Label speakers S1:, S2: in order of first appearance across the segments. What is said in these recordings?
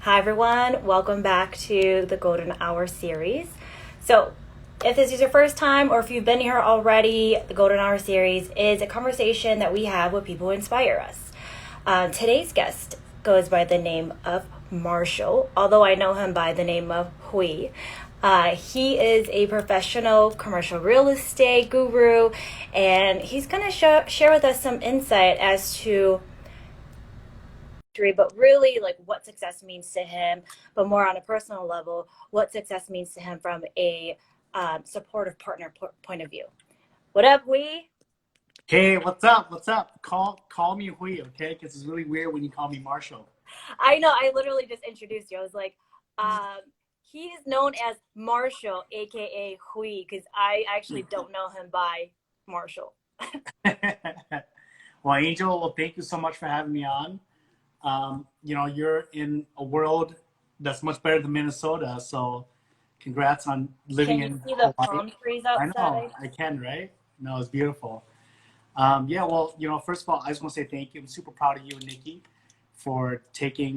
S1: Hi everyone, welcome back to the Golden Hour series. So, if this is your first time or if you've been here already, the Golden Hour series is a conversation that we have with people who inspire us. Today's guest goes by the name of Marshall, although I know him by the name of Hui. He is a professional commercial real estate guru, and he's going to share with us some insight as to but really like what success means to him, but more on a personal level, what success means to him from a supportive partner point of view. What up, Hui?
S2: Hey, what's up? What's up? Call me Hui, okay? Because it's really weird when you call me Marshall.
S1: I know, I literally just introduced you. I was like, he is known as Marshall, aka Hui, because I actually don't know him by Marshall.
S2: Well, Angel, well, thank you so much for having me on. You're in a world that's much better than Minnesota, so congrats on living
S1: Can you
S2: in
S1: see the
S2: Hawaii.
S1: palm trees
S2: I know,
S1: outside?
S2: I can, right? No, it's beautiful. Yeah, well, first of all, I just want to say thank you. I'm super proud of you and Nikki for taking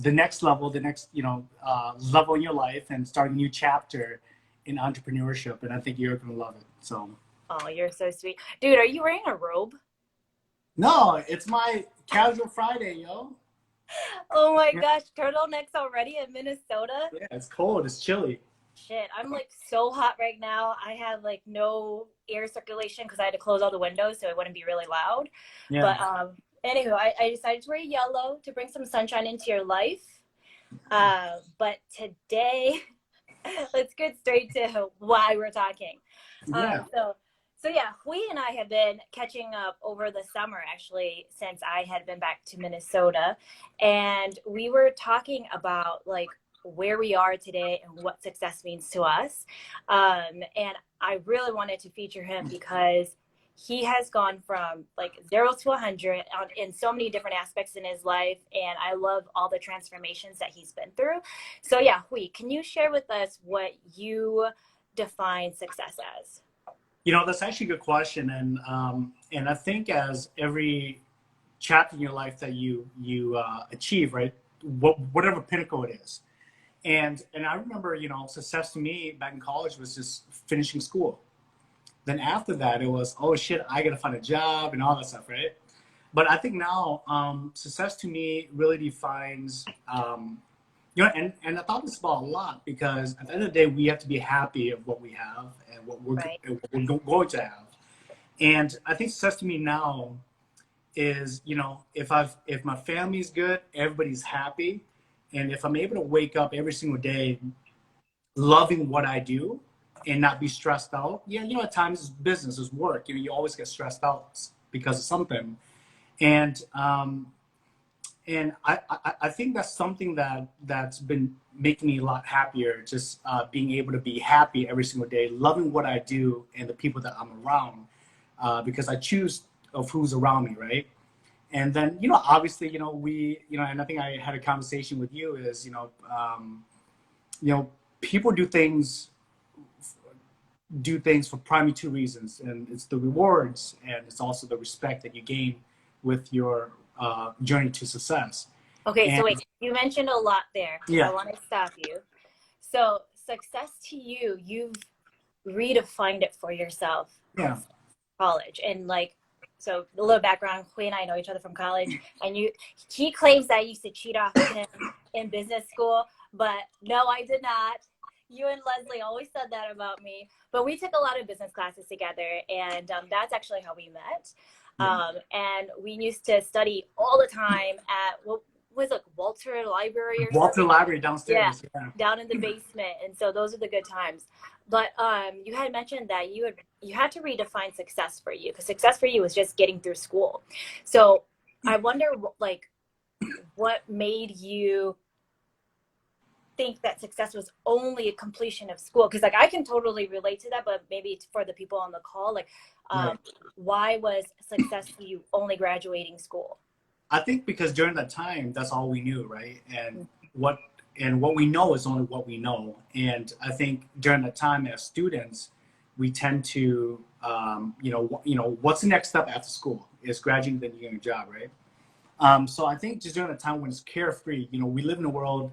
S2: the next level, level in your life and starting a new chapter in entrepreneurship. And I think you're going to love it. So,
S1: Oh, you're so sweet. Dude, are you wearing a robe?
S2: no, it's my casual Friday, yo.
S1: Oh my
S2: Yeah,
S1: gosh, turtlenecks already in Minnesota?
S2: yeah, it's cold. It's chilly.
S1: Shit, I'm like so hot right now. I have like no air circulation because I had to close all the windows so it wouldn't be really loud.
S2: Yeah.
S1: But anywho, I decided to wear yellow to bring some sunshine into your life. But today, let's get straight to why we're talking. Um,
S2: Yeah.
S1: so, so yeah, Hui and I have been catching up over the summer actually since I had been back to Minnesota, and we were talking about like where we are today and what success means to us. And I really wanted to feature him because he has gone from like 0 to 100 in so many different aspects in his life, and I love all the transformations that he's been through. So yeah, Hui, can you share with us what you define success as?
S2: That's actually a good question. And I think as every chapter in your life that you achieve, right, whatever pinnacle it is. And I remember, success to me back in college was just finishing school. Then after that, it was, oh shit, I gotta find a job and all that stuff, right? But I think now, success to me really defines, and I thought this about a lot because at the end of the day, we have to be happy of what we have and
S1: Right.
S2: what we're going to have. And I think success to me now is, if my family's good, everybody's happy, and if I'm able to wake up every single day loving what I do and not be stressed out. Yeah, at times it's business, it's work. You always get stressed out because of something. And I think that's something that's been making me a lot happier. Just being able to be happy every single day, loving what I do and the people that I'm around, because I choose of who's around me, right? And then obviously and I think I had a conversation with you is people do things for primarily two reasons, and it's the rewards and it's also the respect that you gain with your journey to success.
S1: Okay, so
S2: And
S1: wait, you mentioned a lot there. So I
S2: yeah,
S1: want to stop you. So success to you, you've redefined it for yourself
S2: yeah,
S1: since college. And like, so a little background, Hui and I know each other from college, and he claims that I used to cheat off of him in business school, but no, I did not. You and Leslie always said that about me, but we took a lot of business classes together, and that's actually how we met.
S2: yeah.
S1: And we used to study all the time at what was it, Walter Library or
S2: Walter
S1: something?
S2: Library
S1: Yeah,
S2: downstairs. Yeah,
S1: down in the basement. And so those are the good times. But you had mentioned that you had to redefine success for you because success for you was just getting through school. So I wonder, like, what made you think that success was only a completion of school? Because like I can totally relate to that, but maybe for the people on the call, like,
S2: right.
S1: why was success for you only graduating school?
S2: I think because during that time, that's all we knew, right? What what we know is only what we know. And I think during that time, as students, we tend to, what's the next step after school? Is graduating, then you get a job, right? So I think just during a time when it's carefree, we live in a world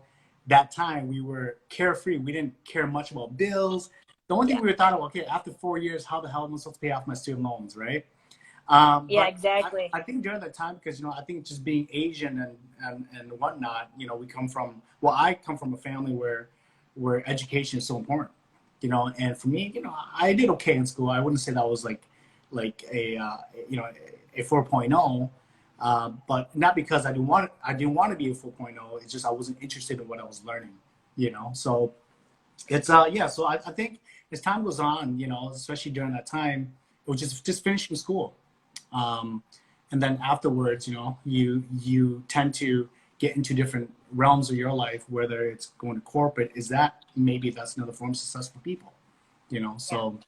S2: that time we were carefree. We didn't care much about bills. The only thing we were thought of, okay, after 4 years, how the hell am I supposed to pay off my student loans, right?
S1: Yeah,
S2: But
S1: exactly.
S2: I think during that time, because, I think just being Asian and whatnot, we come from, well, I come from a family where education is so important, and for me, I did okay in school. I wouldn't say that was like a 4.0, but not because I didn't want to be a 4.0. It's just I wasn't interested in what I was learning, so it's yeah. So I think as time goes on, especially during that time, it was just finishing school. And then afterwards, you tend to get into different realms of your life, whether it's going to corporate. Maybe that's another form of success for people, so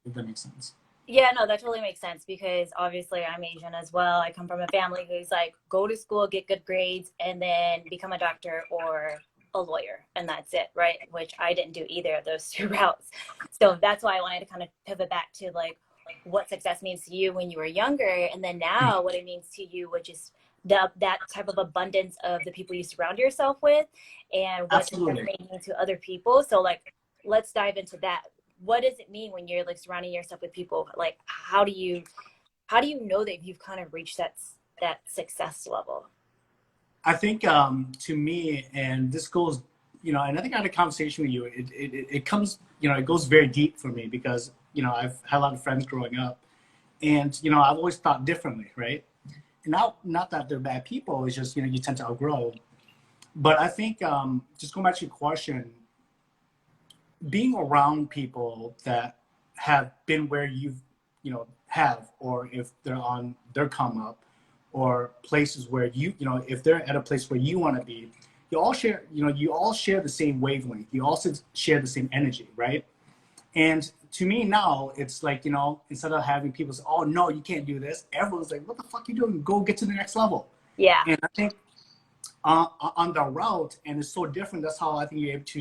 S2: if that makes sense.
S1: Yeah, no, that totally makes sense because obviously I'm Asian as well. I come from a family who's like, go to school, get good grades, and then become a doctor or a lawyer, and that's it, right? Which I didn't do either of those two routes. So that's why I wanted to kind of pivot back to like what success means to you when you were younger, and then now what it means to you, which is that type of abundance of the people you surround yourself with, and what success
S2: Absolutely.
S1: may mean to other people. So like, let's dive into that. What does it mean when you're like surrounding yourself with people? Like, how do you know that you've kind of reached that success level?
S2: I think to me, and this goes, and I think I had a conversation with you. It comes, it goes very deep for me because I've had a lot of friends growing up, and I've always thought differently, right? And not that they're bad people. It's just you tend to outgrow. But I think just going back to your question, being around people that have been where have, or if they're on their come up, or places where if they're at a place where you want to be, you all share the same wavelength. You also share the same energy, right? And to me now, it's like, instead of having people say, oh no, you can't do this, everyone's like, what the fuck are you doing? Go get to the next level.
S1: Yeah.
S2: And I think on the route, and it's so different. That's how I think you're able to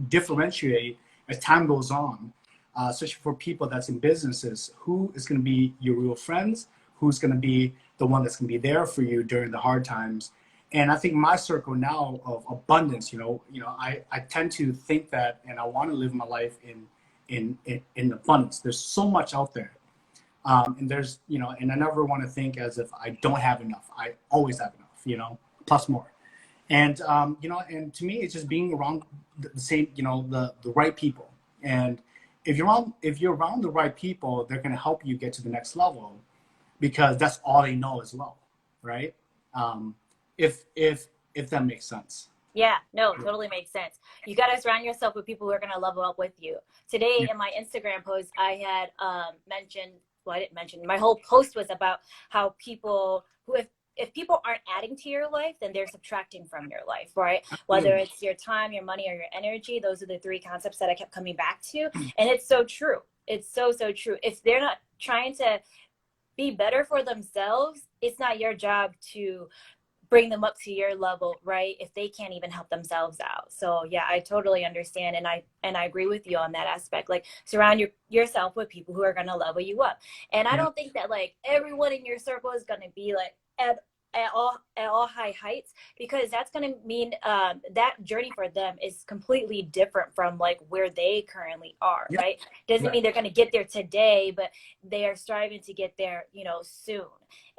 S2: differentiate as time goes on, especially for people that's in businesses. Who is going to be your real friends? Who's going to be the one that's going to be there for you during the hard times? And I think my circle now of abundance, I tend to think that, and I want to live my life in abundance. There's so much out there, and there's and I never want to think as if I don't have enough. I always have enough, plus more. And and to me, it's just being around the same, the right people. And if you're around the right people, they're going to help you get to the next level, because that's all they know as well, right? If that makes sense.
S1: Yeah, no, totally makes sense. You got to surround yourself with people who are going to level up with you. Today
S2: Yeah.
S1: in my Instagram post, I had mentioned, well, I didn't mention, my whole post was about how people who, if people aren't adding to your life, then they're subtracting from your life, right? Whether it's your time, your money, or your energy, those are the three concepts that I kept coming back to. And it's so true. It's so, so true. If they're not trying to be better for themselves, it's not your job to bring them up to your level, right? If they can't even help themselves out. So yeah, I totally understand, and I agree with you on that aspect. Like, surround yourself with people who are going to level you up. And I
S2: Yeah.
S1: don't think that like everyone in your circle is going to be like at all high heights, because that's going to mean that journey for them is completely different from like where they currently are,
S2: Yeah.
S1: right? Doesn't
S2: Right.
S1: mean they're going to get there today, but they are striving to get there, soon.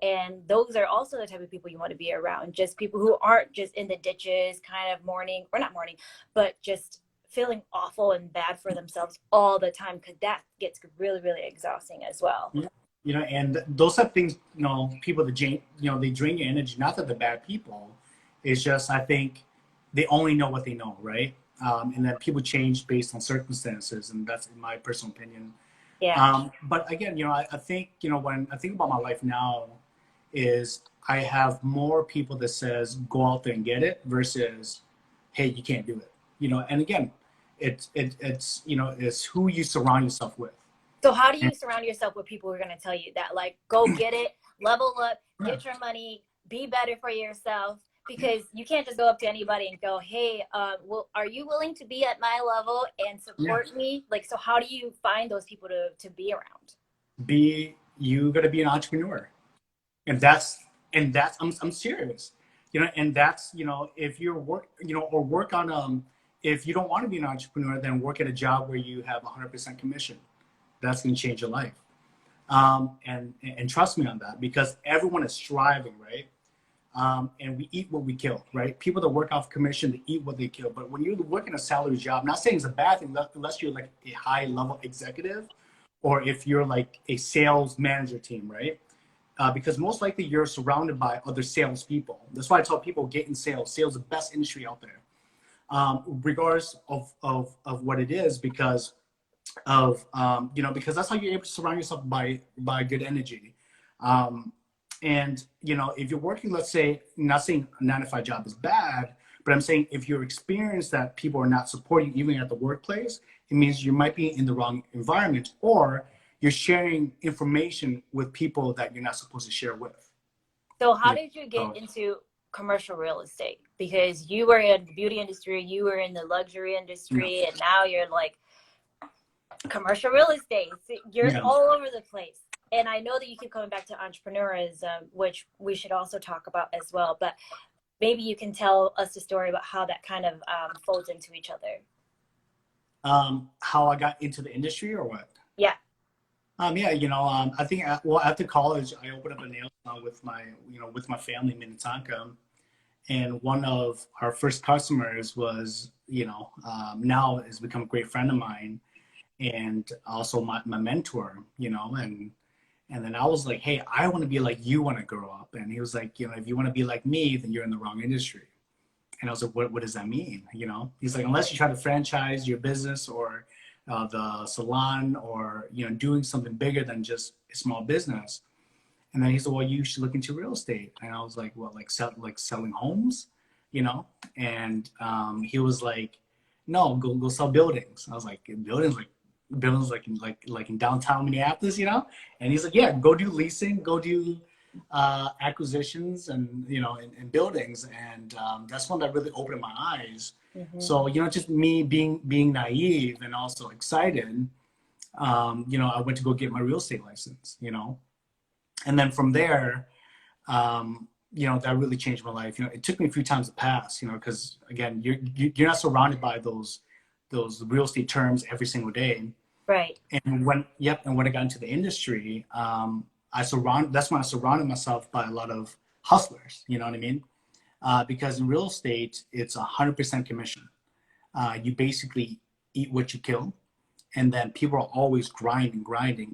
S1: And those are also the type of people you want to be around, just people who aren't just in the ditches kind of mourning, or not mourning, but just feeling awful and bad for themselves all the time, because that gets really, really exhausting as well.
S2: Yeah. And those are things, people that they drain your energy. Not that they're bad people. It's just, I think they only know what they know, right? And that people change based on circumstances, and that's in my personal opinion.
S1: Yeah.
S2: But again, I think, when I think about my life now, is I have more people that says go out there and get it versus, hey, you can't do it. And again, it's who you surround yourself with.
S1: So how do
S2: And,
S1: you surround yourself with people who are going to tell you that, like, go get it, level up,
S2: yeah,
S1: get your money, be better for yourself? Because you can't just go up to anybody and go, hey, well, are you willing to be at my level and
S2: yeah.
S1: support me? Like, so how do you find those people to be around?
S2: You gotta be an entrepreneur. And that's I'm serious. And that's, if you're work, or work on, if you don't want to be an entrepreneur, then work at a job where you have 100% commission. That's going to change your life. And trust me on that, because everyone is striving, right? And we eat what we kill, right? People that work off commission, they eat what they kill. But when you're working a salary job, I'm not saying it's a bad thing, unless you're like a high level executive, or if you're like a sales manager team, right? Because most likely you're surrounded by other sales people. That's why I tell people, get in sales. Sales is the best industry out there, regardless of what it is, because because that's how you're able to surround yourself by good energy. And if you're working, let's say, not saying a 9-to-5 job is bad, but I'm saying if you're experienced that people are not supporting you even at the workplace, it means you might be in the wrong environment, or you're sharing information with people that you're not supposed to share with.
S1: So how did you get into commercial real estate? Because you were in the beauty industry, you were in the luxury industry, and now you're like commercial real estate. You're all over the place. And I know that you keep coming back to entrepreneurism, which we should also talk about as well. But maybe you can tell us a story about how that kind of folds into each other.
S2: How I got into the industry, or what?
S1: Yeah.
S2: I think after college, I opened up a nail salon with my family in Minnetonka, and one of our first customers was, now has become a great friend of mine, and also my mentor, and then I was like, hey, I want to be like you when I grow up. And he was like, if you want to be like me, then you're in the wrong industry. And I was like, what does that mean? He's like, unless you try to franchise your business, or the salon, or, doing something bigger than just a small business. And then he said, well, you should look into real estate. And I was like, well, like selling homes, and he was like, no, go sell buildings. I was like, buildings like in downtown Minneapolis, and he's like, yeah, go do leasing, go do acquisitions, and and buildings. And that's one that really opened my eyes. Mm-hmm. So just me being naive and also excited, I went to go get my real estate license, and then from there, that really changed my life. It took me a few times to pass, because again, you're not surrounded by those real estate terms every single day.
S1: Right.
S2: And when I got into the industry, that's when I surrounded myself by a lot of hustlers, you know what I mean? Because in real estate, it's 100% commission. You basically eat what you kill, and then people are always grinding,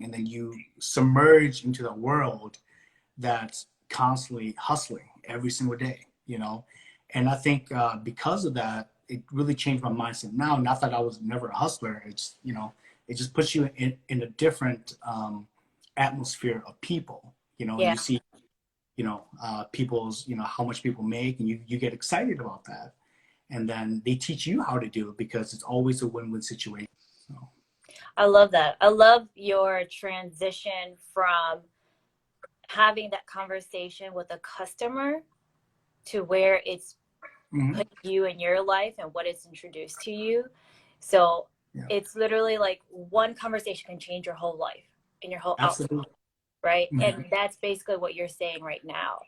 S2: and then you submerge into the world that's constantly hustling every single day, And I think because of that, it really changed my mindset. Now, not that I was never a hustler, it's, it just puts you in a different atmosphere of people, and you see, people's, how much people make, and you get excited about that. And then they teach you how to do it, because it's always a win-win situation. So.
S1: I love that. I love your transition from having that conversation with a customer to where it's put you in your life and what it's introduced to you. So it's literally like one conversation can change your whole life and your whole outlook, right? Mm-hmm. And that's basically what you're saying right now.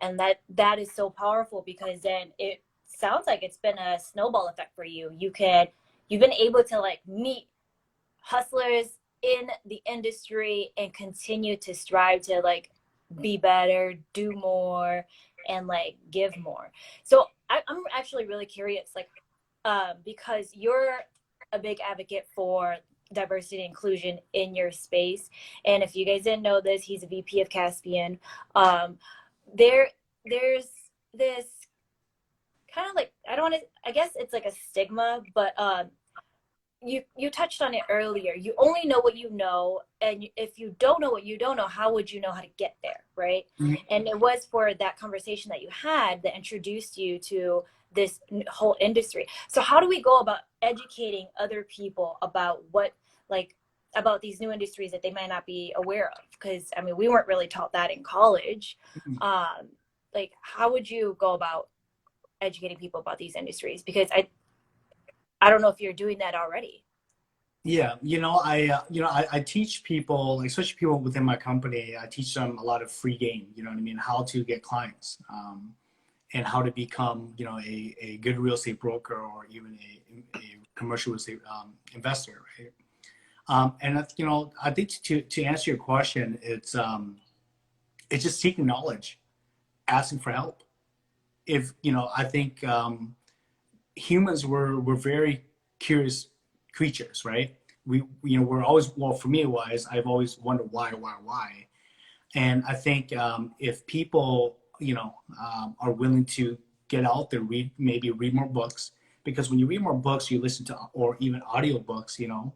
S1: And that is so powerful, because then it sounds like it's been a snowball effect for you. You've been able to like meet hustlers in the industry and continue to strive to like be better, do more, and like give more. So I'm actually really curious, like, because you're a big advocate for diversity and inclusion in your space. And if you guys didn't know this, he's a VP of Caspian. There's this kind of like, I guess it's like a stigma, but you touched on it earlier. You only know what you know, and if you don't know what you don't know, how would you know how to get there, right? Mm-hmm. And it was for that conversation that you had that introduced you to this whole industry. So how do we go about educating other people about about these new industries that they might not be aware of? Because I mean, we weren't really taught that in college. Mm-hmm. Like, how would you go about educating people about these industries? Because I don't know if you're doing that already.
S2: Yeah, I teach people, especially people within my company, I teach them a lot of free game, you know what I mean, how to get clients. and how to become, you know, a good real estate broker or even a commercial real estate investor, right? And you know, I think to answer your question, it's just seeking knowledge, asking for help. If you know, I think humans were very curious creatures, right? We you know we're always, well, for me wise, I've always wondered why. And I think if people, you know, are willing to get out there, maybe read more books, because when you read more books, you listen to, or even audiobooks, you know,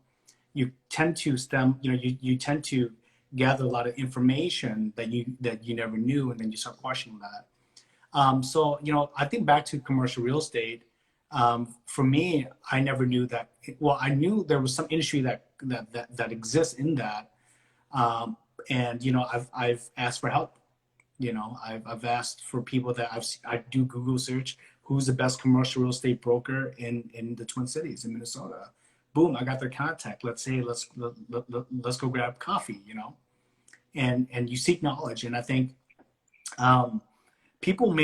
S2: you tend to you tend to gather a lot of information that you never knew, and then you start questioning that. So, you know, I think back to commercial real estate. For me, I never knew that. Well, I knew there was some industry that exists in that. And, you know, I've asked for help. You know, I've asked for people that I do Google search, who's the best commercial real estate broker in the Twin Cities in Minnesota. Boom, I got their contact. Let's say, let's go grab coffee, you know, and you seek knowledge. And I think, people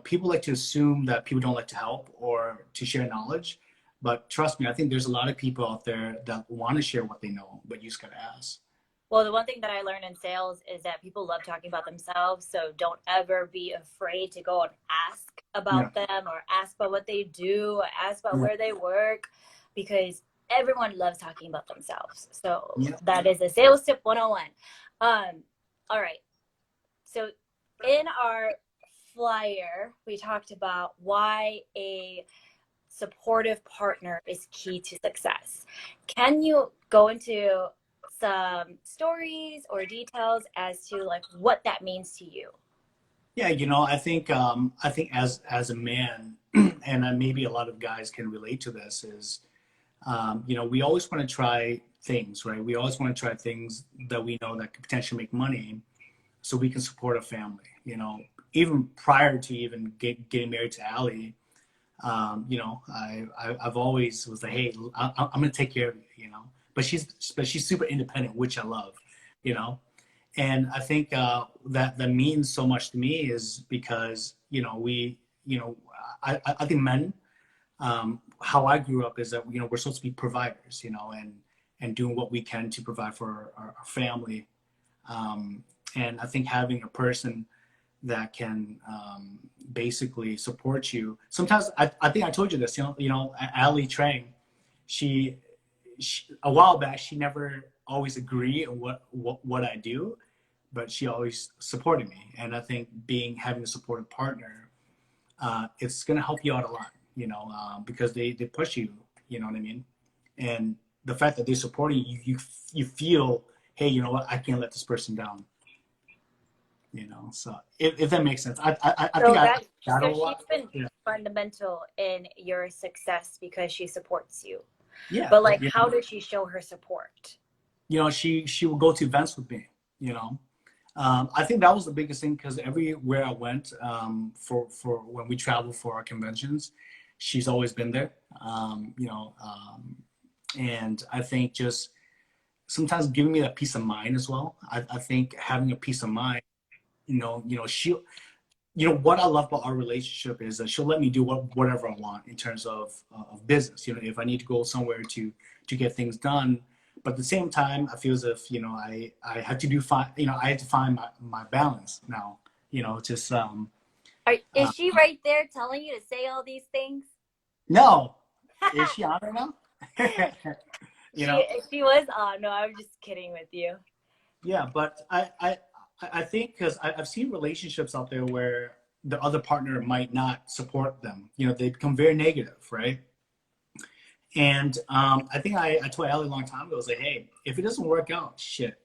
S2: people like to assume that people don't like to help or to share knowledge, but trust me, I think there's a lot of people out there that want to share what they know, but you just gotta ask.
S1: Well, the one thing that I learned in sales is that people love talking about themselves. So don't ever be afraid to go and ask about them, or ask about what they do, or ask about where they work, because everyone loves talking about themselves. So that is a sales tip 101. All right. So in our flyer, we talked about why a supportive partner is key to success. Can you go into some stories or details as to like what that means to you?
S2: Yeah, you know, I think as a man, and maybe a lot of guys can relate to this, is you know, we always want to try things, right? We always want to try things that we know that could potentially make money, so we can support a family. You know, even prior to even getting married to Allie, you know, I've always was like, hey, I'm gonna take care of you, you know. But she's super independent, which I love, you know. And I think that means so much to me is because, you know, I think men, how I grew up is that, you know, we're supposed to be providers, you know, and doing what we can to provide for our family. And I think having a person that can basically support you. Sometimes I think I told you this, you know, Ali Trang, she a while back, she never always agreed on what I do, but she always supported me. And I think having a supportive partner, it's going to help you out a lot, you know, because they push you, you know what I mean? And the fact that they're supporting you, you feel, hey, you know what, I can't let this person down. You know, so if that makes sense, I think
S1: so she's been fundamental in your success because she supports you.
S2: Yeah.
S1: But like, how does she show her support?
S2: You know, she will go to events with me. You know, I think that was the biggest thing, because everywhere I went, for when we travel for our conventions, she's always been there. You know, and I think just sometimes giving me that peace of mind as well. I think having a peace of mind. You know, she'll, you know, what I love about our relationship is that she'll let me do whatever I want in terms of business. You know, if I need to go somewhere to get things done, but at the same time, I feel as if, you know, I had to I had to find my balance now. You know, just
S1: is she right there telling you to say all these things?
S2: No, is she on right now? You know,
S1: she was on. No, I'm just kidding with you.
S2: Yeah, but I think, because I've seen relationships out there where the other partner might not support them. You know, they become very negative, right? And I think I told Allie a long time ago, I was like, hey, if it doesn't work out, shit,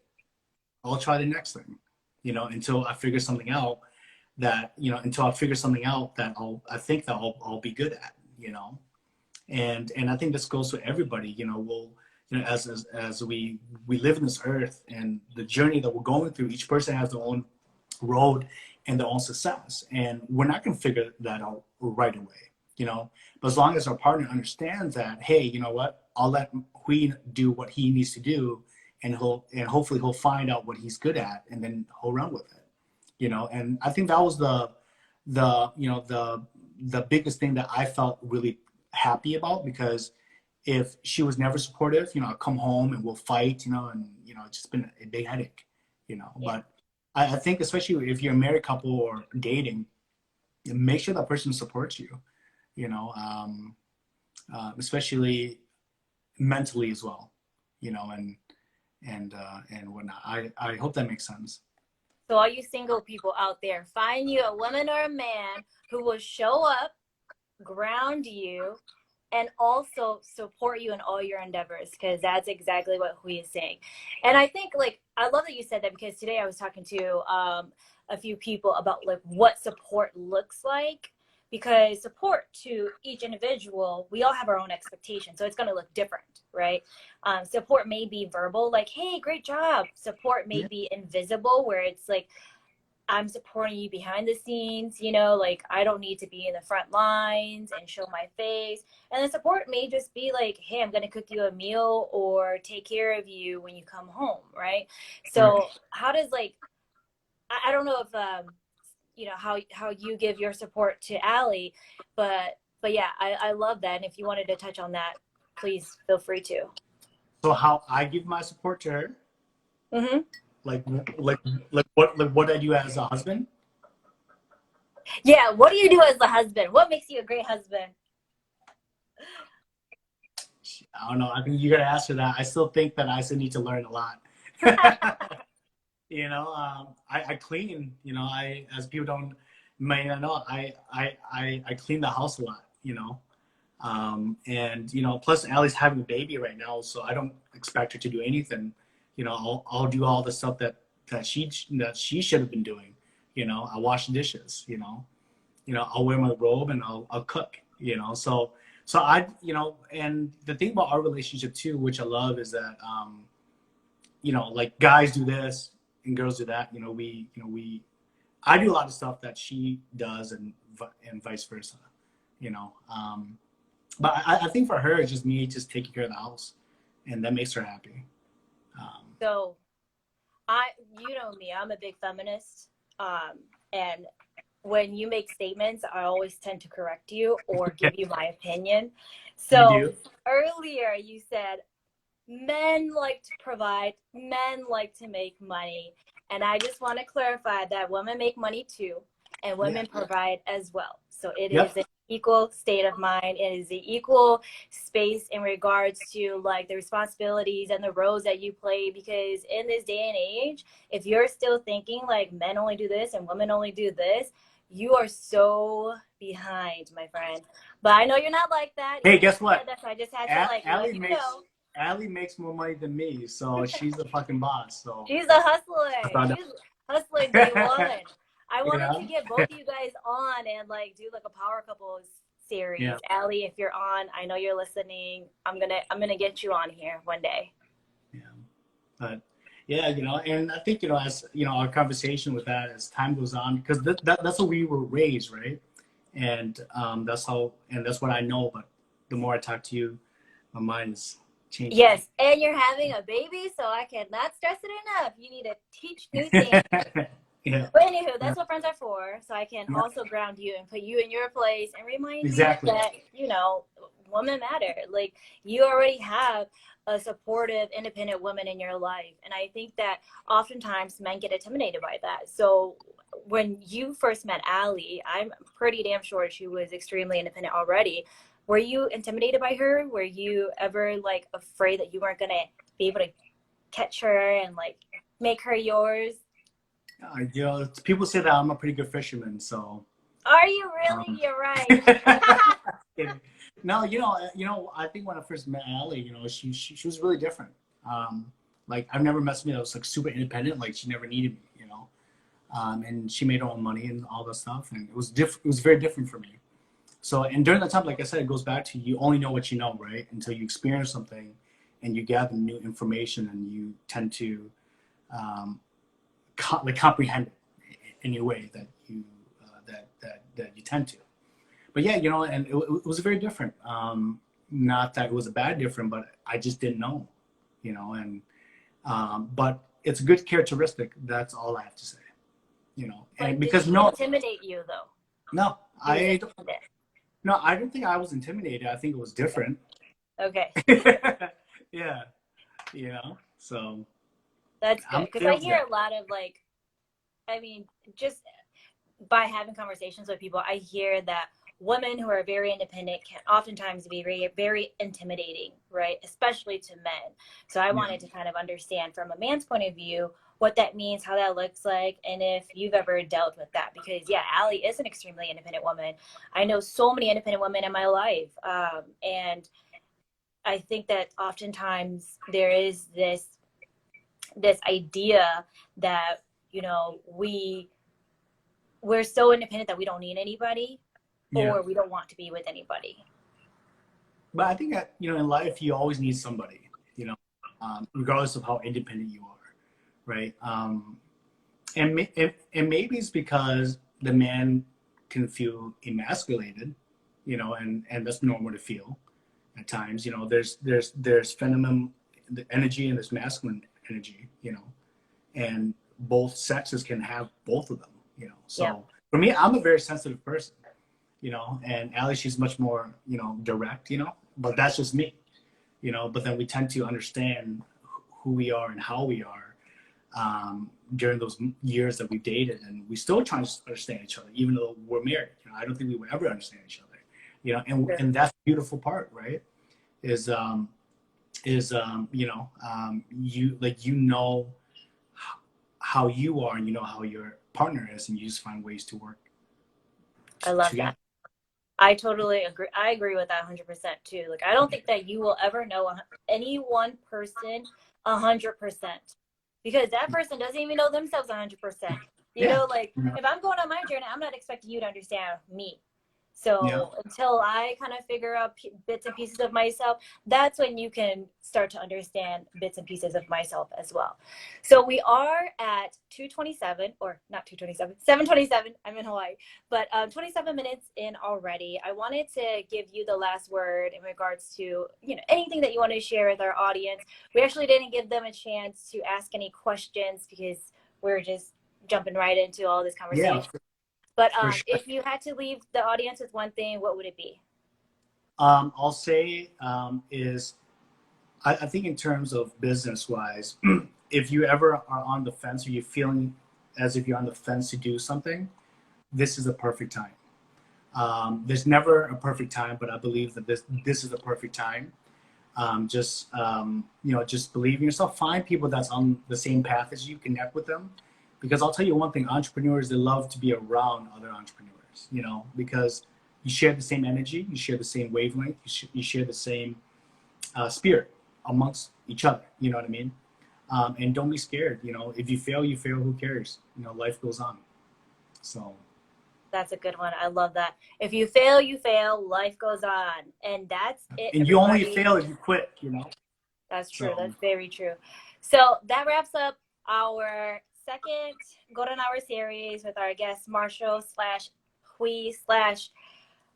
S2: I'll try the next thing. You know, until I figure something out that I'll be good at. You know, and I think this goes to everybody. You know, as we live in this earth, and the journey that we're going through, each person has their own road and their own success, and we're not going to figure that out right away, you know. But as long as our partner understands that, hey, you know what, I'll let Huy do what he needs to do, and hopefully he'll find out what he's good at, and then he'll run with it, you know. And I think that was the the biggest thing that I felt really happy about, because if she was never supportive, I'd come home and we'll fight, and it's just been a big headache,
S1: Yeah.
S2: But I think especially if you're a married couple or dating, make sure that person supports you, especially mentally as well, and whatnot. I hope that makes sense.
S1: So all you single people out there, find you a woman or a man who will show up, ground you, and also support you in all your endeavors, because that's exactly what Hui is saying. And I think, like, I love that you said that, because today I was talking to a few people about like what support looks like, because support to each individual, we all have our own expectations, so it's going to look different, right? Support may be verbal, like, hey, great job. Support may be invisible, where it's like, I'm supporting you behind the scenes, like I don't need to be in the front lines and show my face. And the support may just be like, hey, I'm going to cook you a meal or take care of you when you come home, right? So how does, like, I don't know if, how you give your support to Allie, but yeah, I love that. And if you wanted to touch on that, please feel free to.
S2: So how I give my support to her?
S1: Mm-hmm.
S2: Like what I do as a husband?
S1: Yeah, what do you do as the husband? What makes you a great husband?
S2: I don't know. I think you gotta ask her that. I still think that I still need to learn a lot. I clean. I, as people don't may not know, I clean the house a lot. And plus Allie's having a baby right now, so I don't expect her to do anything. I'll do all the stuff that she should have been doing. I wash dishes. I'll wear my robe and I'll cook. So I and the thing about our relationship too, which I love, is that like guys do this and girls do that. I do a lot of stuff that she does, and vice versa. But I think for her, it's just me just taking care of the house, and that makes her happy.
S1: So, you know me, I'm a big feminist. And when you make statements, I always tend to correct you or give you my opinion. So earlier you said, men like to provide, men like to make money. And I just want to clarify that women make money too, and women provide as well. So it is an equal state of mind. It is the equal space in regards to like the responsibilities and the roles that you play, because in this day and age, if you're still thinking like men only do this and women only do this, you are so behind, my friend. But I know you're not like that.
S2: Hey, guess what?
S1: So I just had to let you know.
S2: Allie makes more money than me, so she's the fucking boss. So
S1: she's a hustler. She's hustling day one. I wanted to get both of you guys on and like do like a power couples series. Yeah. Allie, if you're on, I know you're listening. I'm gonna get you on here one day.
S2: Yeah, but yeah, and I think as our conversation with that as time goes on, because that's how we were raised, right? And that's what I know. But the more I talk to you, my mind is changing.
S1: Yes, and you're having a baby, so I cannot stress it enough. You need to teach new things.
S2: Yeah.
S1: But anywho, that's what friends are for. So I can also ground you and put you in your place and remind you that, women matter. Like, you already have a supportive, independent woman in your life. And I think that oftentimes men get intimidated by that. So when you first met Allie, I'm pretty damn sure she was extremely independent already. Were you intimidated by her? Were you ever like afraid that you weren't going to be able to catch her and like make her yours?
S2: People say that I'm a pretty good fisherman, so.
S1: Are you really? You're right.
S2: No, I think when I first met Allie, she was really different. Like I've never met somebody that was like super independent. Like she never needed me, and she made her own money and all that stuff, and it was different. It was very different for me. So, and during that time, like I said, it goes back to you only know what you know, right? Until you experience something, and you gather new information, and you tend to comprehend it in a way that you that you tend to. But yeah, and it was very different. Not that it was a bad different, but I just didn't know, and but it's a good characteristic. That's all I have to say,
S1: But
S2: and because
S1: did she intimidate you though?
S2: No,
S1: He was
S2: I don't,
S1: intimidated.
S2: no, I don't think I was intimidated. I think it was different.
S1: Okay,
S2: Yeah, so
S1: that's
S2: I'm
S1: good because
S2: okay
S1: I
S2: with
S1: hear
S2: that.
S1: a lot of like, I mean, just by having conversations with people, I hear that women who are very independent can oftentimes be very, very intimidating, right? Especially to men. So I
S2: Yeah.
S1: wanted to kind of understand from a man's point of view what that means, how that looks like, and if you've ever dealt with that. Because, yeah, Allie is an extremely independent woman. I know so many independent women in my life. And I think that oftentimes there is this idea that, you know, we're so independent that we don't need anybody
S2: Yeah.
S1: or we don't want to be with anybody.
S2: But I think that, in life, you always need somebody, regardless of how independent you are, right? And maybe it's because the man can feel emasculated, and that's normal to feel at times. There's feminine energy and there's masculine energy, and both sexes can have both of them,
S1: Yeah,
S2: So for me, I'm a very sensitive person, and Allie, she's much more, direct, but that's just me, but then we tend to understand who we are and how we are during those years that we dated, and we still trying to understand each other, even though we're married. I don't think we would ever understand each other,
S1: sure.
S2: and that's the beautiful part, right? Is you like how you are and you know how your partner is, and you just find ways to work
S1: I love
S2: together.
S1: that. I totally agree. I agree with that 100% too. Like, I don't think that you will ever know any one person 100% because that person doesn't even know themselves 100%. You
S2: Yeah,
S1: know, like if I'm going on my journey, I'm not expecting you to understand me.
S2: yeah,
S1: So until I kind of figure out bits and pieces of myself, that's when you can start to understand bits and pieces of myself as well. So we are at 2:27, or not 2:27, 7:27. I'm in Hawaii, but 27 minutes in already. I wanted to give you the last word in regards to anything that you want to share with our audience. We actually didn't give them a chance to ask any questions because we're just jumping right into all this
S2: yeah,
S1: conversation. But
S2: for sure.
S1: if you had to leave the audience with one thing, what would it be?
S2: I'll say is I think in terms of business wise, if you ever are on the fence or you're feeling as if you're on the fence to do something, this is the perfect time. There's never a perfect time, but I believe that this is the perfect time. Just believe in yourself. Find people that's on the same path as you. Connect with them, because I'll tell you one thing: entrepreneurs, they love to be around other entrepreneurs. Because you share the same energy, you share the same wavelength, you share the same spirit amongst each other. You know what I mean? And don't be scared. If you fail, you fail. Who cares? Life goes on. So.
S1: That's a good one. I love that. If you fail, you fail. Life goes on. And that's it,
S2: And you only
S1: everybody.
S2: fail if you quit.
S1: That's true.
S2: So
S1: That's very true. So that wraps up our second Golden Hour series with our guest Marshall slash Hui slash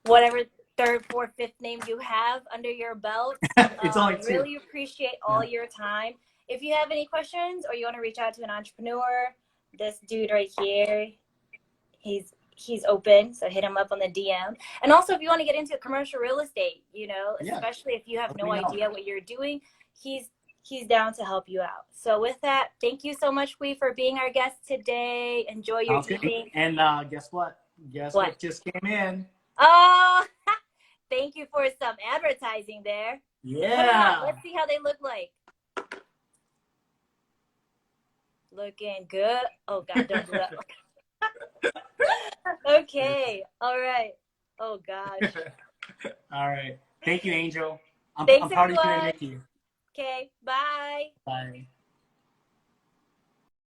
S1: whatever third, fourth, fifth names you have under your belt.
S2: it's only two.
S1: Really appreciate all
S2: Yeah.
S1: your time. If you have any questions or you want to reach out to an entrepreneur, this dude right here, he's open, so hit him up on the DM. And also, if you want to get into commercial real estate,
S2: Yeah.
S1: especially if you have
S2: Let
S1: no
S2: me know.
S1: idea what you're doing, he's down to help you out. So with that, thank you so much, Hui, for being our guest today. Enjoy your
S2: Sounds good.
S1: evening.
S2: And guess what? Guess
S1: What?
S2: what just came in?
S1: Oh, thank you for some advertising there. Put them up.
S2: Yeah.
S1: Let's see how they look like. Looking good. Oh God, don't do that. Okay. All right. Oh gosh.
S2: All right. Thank you, Angel. I'm
S1: Thanks
S2: proud of you and
S1: everyone.
S2: Nikki.
S1: Okay. Bye.
S2: Bye.